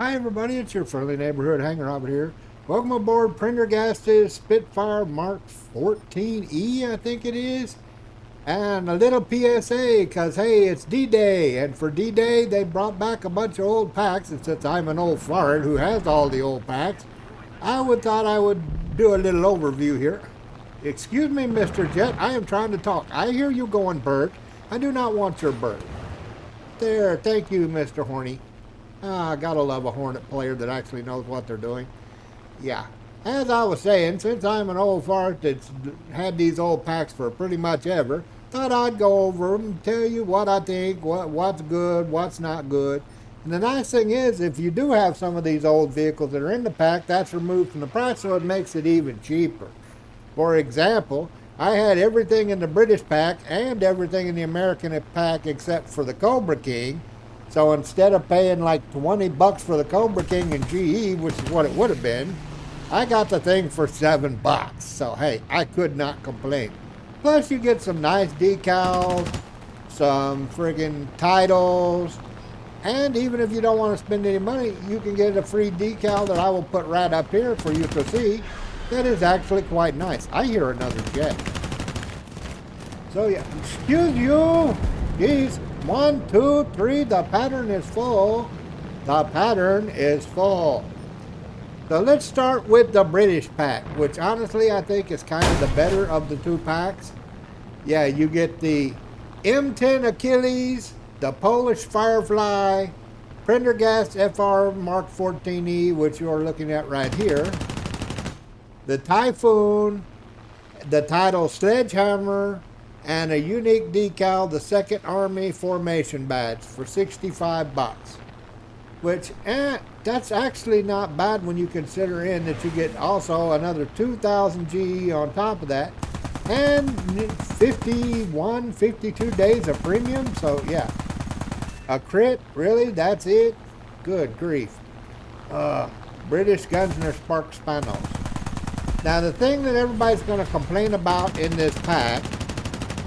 Hi everybody, it's your friendly neighborhood hanger Robert here. Welcome aboard Prendergast's Spitfire Mark 14E, I think it is. And a little PSA, because hey, it's D-Day, and for D-Day they brought back a bunch of old packs, and since I'm an old fart who has all the old packs, thought I would do a little overview here. Excuse me, Mr. Jet, I am trying to talk. I hear you going, Bert. I do not want your Bert. There, thank you, Mr. Horny. Gotta love a Hornet player that actually knows what they're doing. Yeah. As I was saying, since I'm an old fart that's had these old packs for pretty much ever, thought I'd go over them and tell you what I think, what's good, what's not good. And the nice thing is, if you do have some of these old vehicles that are in the pack, that's removed from the price, so it makes it even cheaper. For example, I had everything in the British pack and everything in the American pack except for the Cobra King. So instead of paying like $20 for the Cobra King and GE, which is what it would have been, I got the thing for $7. So hey, I could not complain. Plus you get some nice decals, some friggin' titles, and even if you don't want to spend any money, you can get a free decal that I will put right up here for you to see. That is actually quite nice. I hear another jet. So yeah, excuse you. Geez, 1, 2, 3, the pattern is full. The pattern is full. So let's start with the British pack, which honestly I think is kind of the better of the two packs. Yeah, you get the M10 Achilles, the Polish Firefly, Prendergast FR Mark 14E, which you are looking at right here, the Typhoon, the title Sledgehammer, and a unique decal, the 2nd Army Formation Badge for $65. Which, that's actually not bad when you consider in that you get also another 2,000 GE on top of that, and 51, 52 days of premium. So yeah, a crit, really? That's it? Good grief. British Gunsner Spark Spanos. Now the thing that everybody's going to complain about in this pack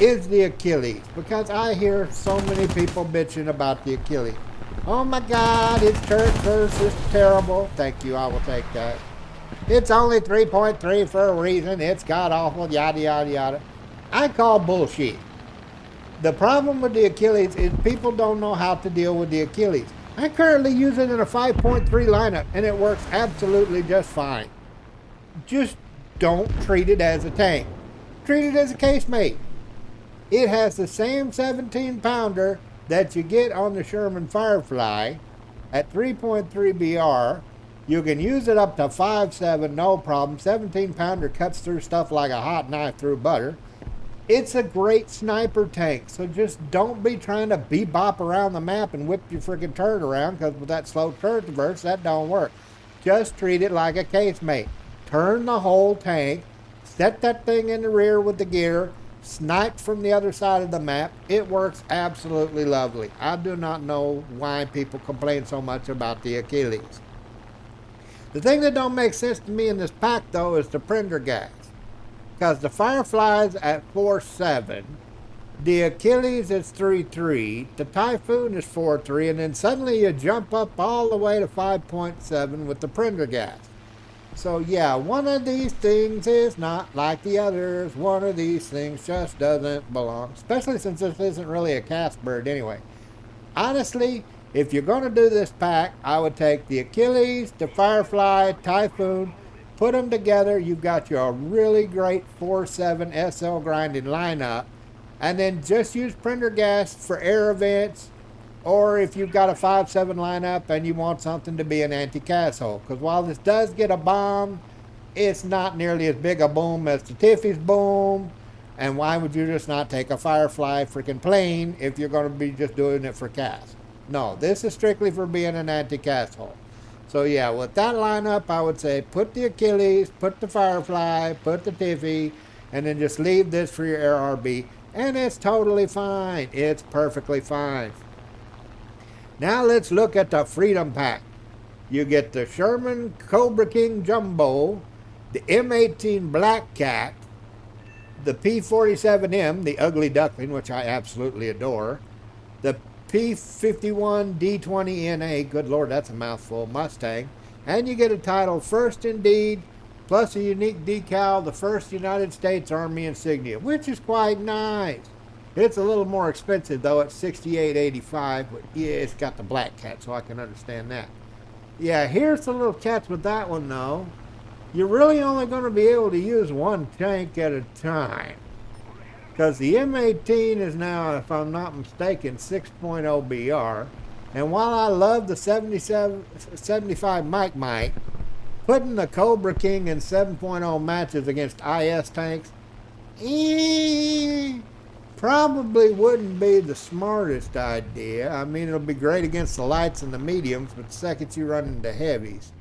is the Achilles, because I hear so many people bitching about the Achilles. Oh my God, it's turret first, it's terrible. Thank you, I will take that. It's only 3.3 for a reason, it's god awful, yada yada yada. I call bullshit. The problem with the Achilles is people don't know how to deal with the Achilles. I currently use it in a 5.3 lineup and it works absolutely just fine. Just don't treat it as a tank. Treat it as a casemate. It has the same 17-pounder that you get on the Sherman Firefly at 3.3 BR. You can use it up to 5.7, no problem. 17-pounder cuts through stuff like a hot knife through butter. It's a great sniper tank, so just don't be trying to bebop around the map and whip your freaking turret around, because with that slow turret reverse, that don't work. Just treat it like a casemate. Turn the whole tank, set that thing in the rear with the gear, snipe from the other side of the map. It works absolutely lovely. I do not know why people complain so much about the Achilles. The thing that don't make sense to me in this pack though is the Prendergast, because the Firefly's at 4.7, the Achilles is 3.3, the Typhoon is 4.3, and then suddenly you jump up all the way to 5.7 with the Prendergast. So yeah, one of these things is not like the others. One of these things just doesn't belong, especially since this isn't really a cast bird anyway. Honestly, if you're going to do this pack, I would take the Achilles, the Firefly, Typhoon, put them together. You've got your really great 4.7 SL grinding lineup, and then just use Prendergast for air events, or if you've got a 5.7 lineup and you want something to be an anti-cast hole. Because while this does get a bomb, it's not nearly as big a boom as the Tiffy's boom. And why would you just not take a Firefly freaking plane if you're going to be just doing it for cast? No, this is strictly for being an anti-cast hole. So yeah, with that lineup, I would say put the Achilles, put the Firefly, put the Tiffy, and then just leave this for your ARB. And it's totally fine. It's perfectly fine. Now let's look at the Freedom Pack. You get the Sherman Cobra King Jumbo, the M18 Black Cat, the P47M, the Ugly Duckling, which I absolutely adore, the P51 D20NA, good lord, that's a mouthful, Mustang. And you get a title, First Indeed, plus a unique decal, the first United States Army insignia, which is quite nice. It's a little more expensive though, at $68.85, but yeah, it's got the black cat, so I can understand that. Yeah, here's the little catch with that one though. You're really only going to be able to use one tank at a time. Because the M18 is now, if I'm not mistaken, 6.0 BR. And while I love the 75 Mike, putting the Cobra King in 7.0 matches against IS tanks, probably wouldn't be the smartest idea. I mean, it'll be great against the lights and the mediums, but the second you run into heavies.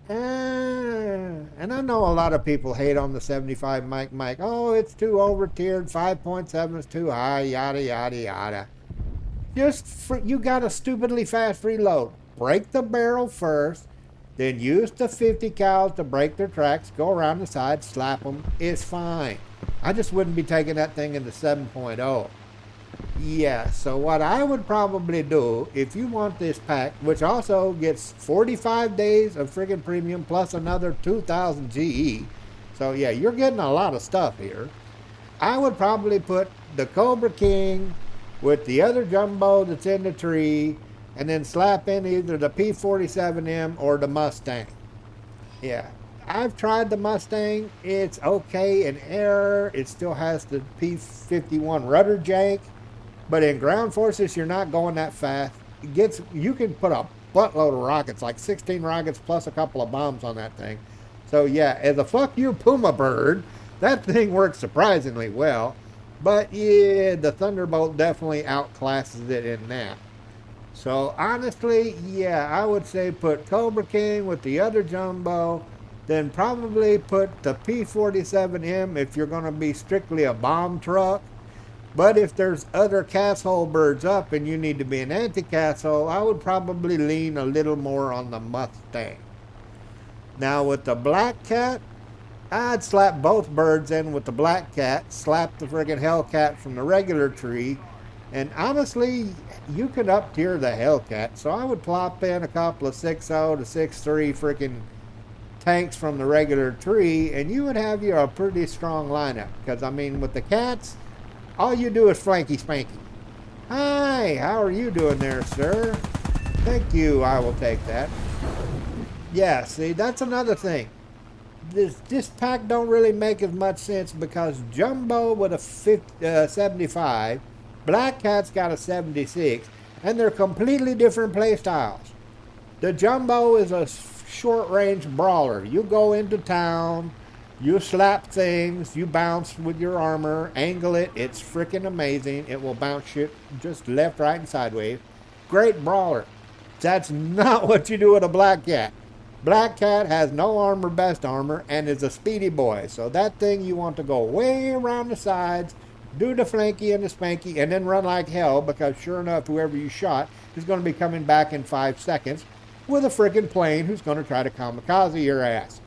And I know a lot of people hate on the 75 Mike. Oh, it's too over-tiered, 5.7 is too high, yada, yada, yada. You got a stupidly fast reload. Break the barrel first, then use the 50 cals to break their tracks, go around the side, slap them. It's fine. I just wouldn't be taking that thing into 7.0. Yeah, so what I would probably do, if you want this pack, which also gets 45 days of friggin' premium plus another 2,000 GE. So yeah, you're getting a lot of stuff here. I would probably put the Cobra King with the other jumbo that's in the tree, and then slap in either the P47M or the Mustang. Yeah, I've tried the Mustang. It's okay in air. It still has the P51 rudder jank. But in ground forces, you're not going that fast. You can put a buttload of rockets, like 16 rockets plus a couple of bombs on that thing. So yeah, as a fuck you Puma bird, that thing works surprisingly well. But yeah, the Thunderbolt definitely outclasses it in that. So honestly, yeah, I would say put Cobra King with the other jumbo, then probably put the P47M if you're going to be strictly a bomb truck. But if there's other casshole birds up and you need to be an anti-casshole, I would probably lean a little more on the Mustang. Now with the Black Cat, I'd slap both birds in with the Black Cat, slap the friggin' Hellcat from the regular tree, and honestly, you could up tier the Hellcat. So I would plop in a couple of 6.0 to 6.3 friggin' tanks from the regular tree, and you would have a pretty strong lineup. Because I mean, with the cats, all you do is flanky spanky. Hi, how are you doing there, sir? Thank you, I will take that. Yeah, see, that's another thing. This pack don't really make as much sense because Jumbo with a 75, Black Cat's got a 76, and they're completely different play styles. The Jumbo is a short-range brawler. You go into town, you slap things, you bounce with your armor, angle it, it's freaking amazing. It will bounce shit just left, right, and sideways. Great brawler. That's not what you do with a Black Cat. Black Cat has no armor, best armor, and is a speedy boy. So that thing you want to go way around the sides, do the flanky and the spanky, and then run like hell, because sure enough, whoever you shot is going to be coming back in 5 seconds with a freaking plane who's going to try to kamikaze your ass.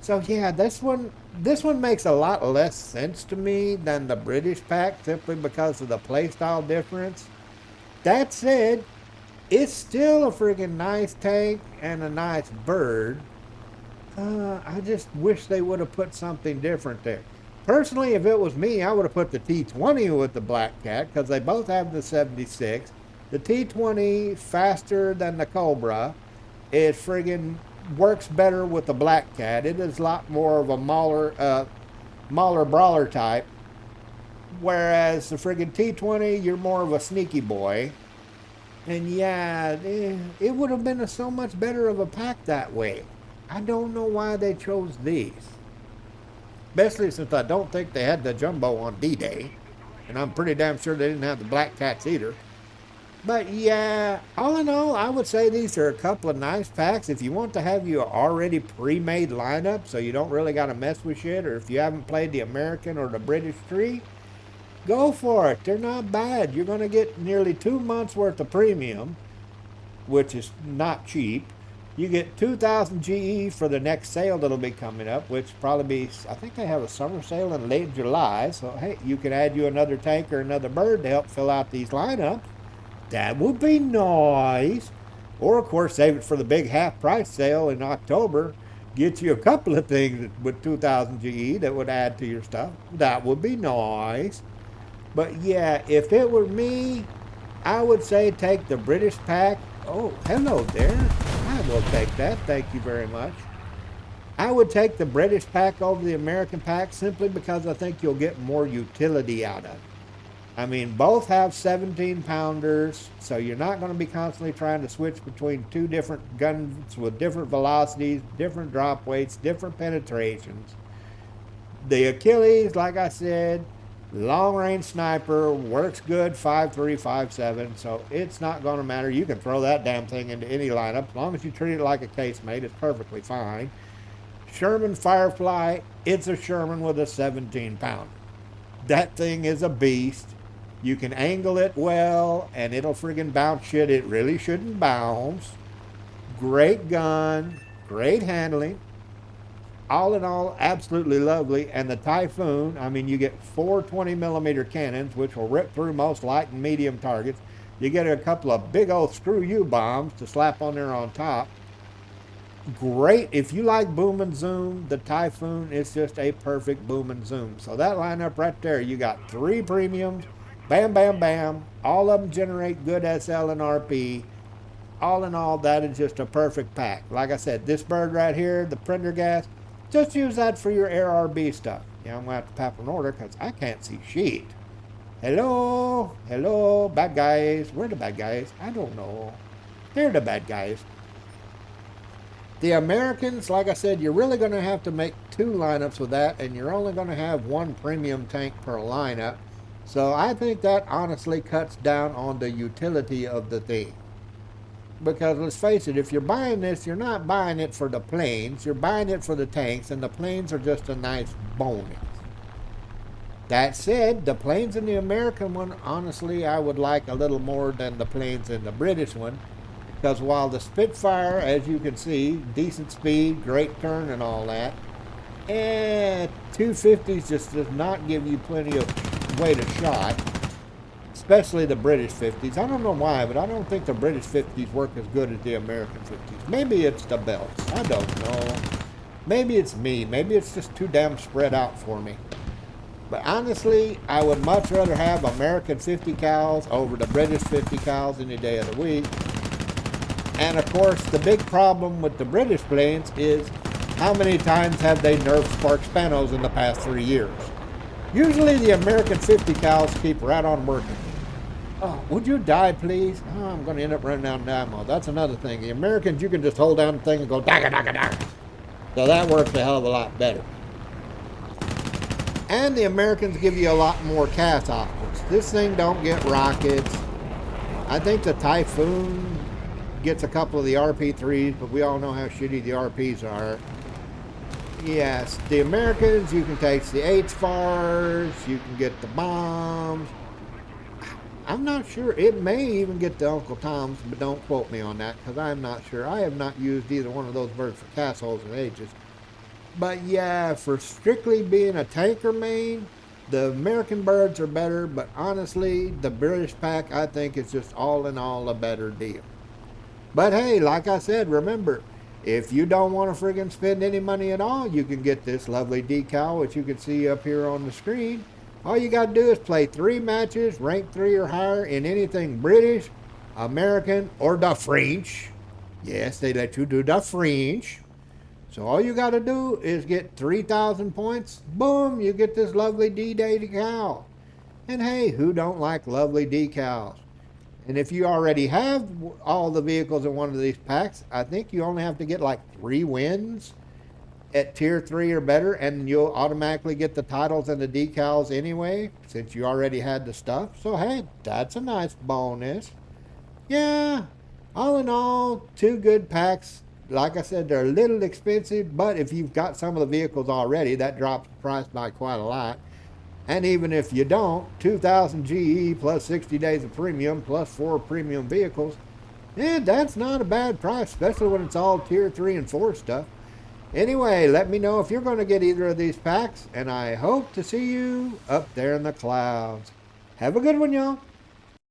So yeah, this one makes a lot less sense to me than the British pack, simply because of the playstyle difference. That said, it's still a friggin' nice tank and a nice bird. I just wish they would have put something different there. Personally, if it was me, I would have put the T20 with the Black Cat, because they both have the 76. The T20, faster than the Cobra, it friggin' works better with the Black Cat. It is a lot more of a mauler brawler type, whereas the friggin' T20, you're more of a sneaky boy. And yeah, it would have been so much better of a pack that way. I don't know why they chose these. Especially since I don't think they had the Jumbo on D-Day. And I'm pretty damn sure they didn't have the Black Cats either. But yeah, all in all, I would say these are a couple of nice packs. If you want to have your already pre-made lineup, so you don't really got to mess with shit, or if you haven't played the American or the British tree, go for it. They're not bad. You're going to get nearly 2 months worth of premium, which is not cheap. You get 2,000 GE for the next sale that'll be coming up, which probably be, I think they have a summer sale in late July. So hey, you can add you another tank or another bird to help fill out these lineups. That would be nice. Or, of course, save it for the big half price sale in October. Get you a couple of things with 2000 GE that would add to your stuff. That would be nice. But yeah, if it were me, I would say take the British pack. Oh, hello there. I will take that. Thank you very much. I would take the British pack over the American pack simply because I think you'll get more utility out of it. I mean, both have 17 pounders, so you're not going to be constantly trying to switch between two different guns with different velocities, different drop weights, different penetrations. The Achilles, like I said, long range sniper, works good 5.3, 5.7, so it's not going to matter. You can throw that damn thing into any lineup. As long as you treat it like a casemate, it's perfectly fine. Sherman Firefly, it's a Sherman with a 17 pounder. That thing is a beast. You can angle it well, and it'll friggin' bounce shit it really shouldn't bounce. Great gun, great handling. All in all, absolutely lovely. And the Typhoon, I mean, you get 4 20mm cannons, which will rip through most light and medium targets. You get a couple of big old screw you bombs to slap on there on top. Great. If you like boom and zoom, the Typhoon is just a perfect boom and zoom. So that lineup right there, you got 3 premiums. Bam, bam, bam. All of them generate good SL and RP. All in all, that is just a perfect pack. Like I said, this bird right here, the printer gas, just use that for your ARB stuff. Yeah, I'm going to have to pop an order because I can't see shit. Hello? Hello? Bad guys. Where are the bad guys? I don't know. They're the bad guys. The Americans, like I said, you're really going to have to make 2 lineups with that, and you're only going to have 1 premium tank per lineup. So I think that honestly cuts down on the utility of the thing. Because let's face it, if you're buying this, you're not buying it for the planes, you're buying it for the tanks, and the planes are just a nice bonus. That said, the planes in the American one, honestly, I would like a little more than the planes in the British one. Because while the Spitfire, as you can see, decent speed, great turn and all that, 250s just does not give you plenty of weight of shot, especially the British 50s. I don't know why, but I don't think the British 50s work as good as the American 50s. Maybe it's the belts. I don't know. Maybe it's me. Maybe it's just too damn spread out for me. But honestly, I would much rather have American 50 cals over the British 50 cals any day of the week. And of course, the big problem with the British planes is how many times have they nerfed spark spanos in the past 3 years? Usually the American 50 cals keep right on working. Oh, would you die, please? Oh, I'm going to end up running out of ammo. That's another thing. The Americans, you can just hold down the thing and go daga daga daga. So that works a hell of a lot better. And the Americans give you a lot more cast options. This thing don't get rockets. I think the Typhoon gets a couple of the RP3s, but we all know how shitty the RPs are. Yes, the Americans, you can take the HFARs, you can get the bombs. I'm not sure. It may even get the Uncle Toms, but don't quote me on that because I'm not sure. I have not used either one of those birds for cast holes in ages. But yeah, for strictly being a tanker main, the American birds are better, but honestly, the British pack, I think, is just all in all a better deal. But hey, like I said, remember, if you don't want to friggin' spend any money at all, you can get this lovely decal, which you can see up here on the screen. All you got to do is play 3 matches, rank 3 or higher in anything British, American, or the French. Yes, they let you do the French. So all you got to do is get 3,000 points. Boom, you get this lovely D-Day decal. And hey, who don't like lovely decals? And if you already have all the vehicles in one of these packs, I think you only have to get like 3 wins at tier 3 or better, and you'll automatically get the titles and the decals anyway, since you already had the stuff. So hey, that's a nice bonus. Yeah, all in all, 2 good packs. Like I said, they're a little expensive, but if you've got some of the vehicles already, that drops the price by quite a lot. And even if you don't, 2,000 GE plus 60 days of premium plus 4 premium vehicles, that's not a bad price, especially when it's all tier 3 and 4 stuff. Anyway, let me know if you're going to get either of these packs, and I hope to see you up there in the clouds. Have a good one, y'all.